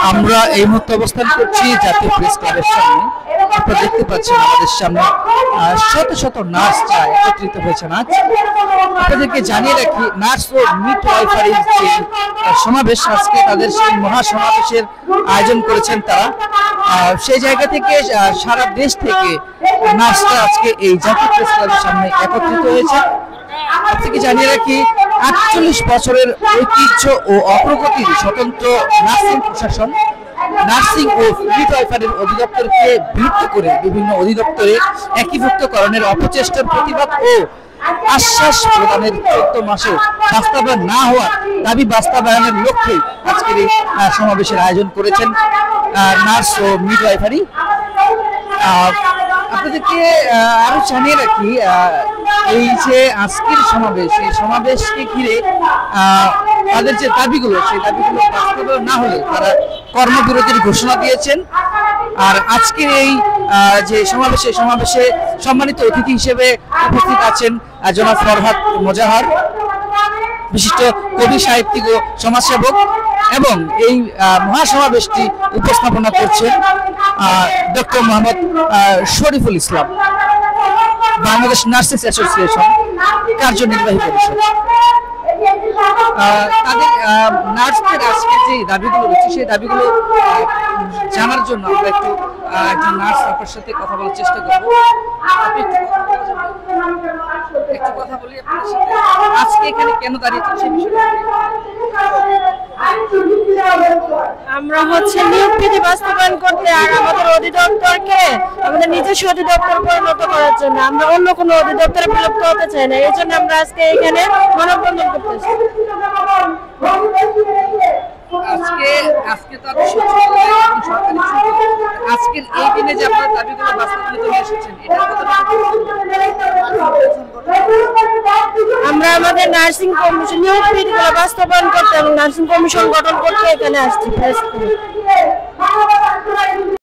আমরা এই মুহূর্তে অবস্থান করছি জাতীয় প্রেস ক্লাবের সামনে। আপনারা দেখতে পাচ্ছেন আমাদের সামনে শত শত নার্সরা একত্রিত হয়েছেন। আজ আপনাদেরকে জানিয়ে রাখি, নার্স ও মিডওয়াইফারির যে সমাবেশ, আজকে তাদের সেই মহাসমাবেশের আয়োজন করেছেন তারা। সেই জায়গা থেকে সারা দেশ থেকে নার্সরা আজকে এই জাতীয় প্রেস ক্লাবের সামনে একত্রিত হয়েছে। আপনাকে জানিয়ে রাখি, ৪৮ বছরের ঐতিহ্য ও অগ্রগতির স্বতন্ত্র নার্সিং প্রশাসন নার্সিং ও মিডওয়াইফারির অধিদপ্তরকে বিলুপ্ত করে বিভিন্ন অধিদপ্তরে একীভূতকরণের অপচেষ্টার প্রতিবাদ ও আশ্বাস প্রদানের ১৪ মাসে বাস্তবায়ন না হওয়ার দাবি বাস্তবায়নের লক্ষ্যে আজকের এই সমাবেশের আয়োজন করেছেন নার্স ও মিডওয়াইফারি। আপনাদেরকে আরো জানিয়ে রাখি, এই যে আজকের সমাবেশ, এই সমাবেশকে ঘিরে তাদের যে দাবিগুলো, সেই দাবিগুলো বাস্তবায়ন না হলে তারা কর্মবিরতির ঘোষণা দিয়েছেন। আর আজকের এই যে সমাবেশে সম্মানিত অতিথি হিসেবে উপস্থিত আছেন জনাব ফরহাদ মোজাহার, বিশিষ্ট কবি, সাহিত্যিক ও সমাজসেবক, এবং এই মহাসমাবেশটি উপস্থাপনা করছেন doctor Mohammad Shariful Islam, Bangladesh nurses association কার্যনির্বাহী পরিষদ। তাদের নার্সদের আজকের যে দাবিগুলো রয়েছে, সেই দাবিগুলো জানার জন্য আমরা একটু একজন নার্স আপনার সাথে কথা বলার চেষ্টা করবো। একটু কথা বলি আপনার সাথে, আজকে এখানে কেন দাঁড়িয়েছেন সেই বিষয়ে। আমরা নিয়োগ বিধি বাস্তবায়ন করতে আর আমাদের অধিদপ্তরকে আমাদের নিজস্ব অধিদপ্তর পরিণত করার জন্য। আমরা অন্য কোনো অধিদপ্তরে বিলুপ্ত হতে চাই না, এই জন্য আমরা আজকে এখানে মানববন্ধন করতেছি। আজকের এই দিনে যে আপনারা দাবিগুলো বাস্তবায়িত নিয়ে এসেছেন, আমরা আমাদের নার্সিং কমিশন নিয়োগ বিধিগুলো বাস্তবায়ন করতে এবং নার্সিং কমিশন গঠন করতে এখানে আসছি।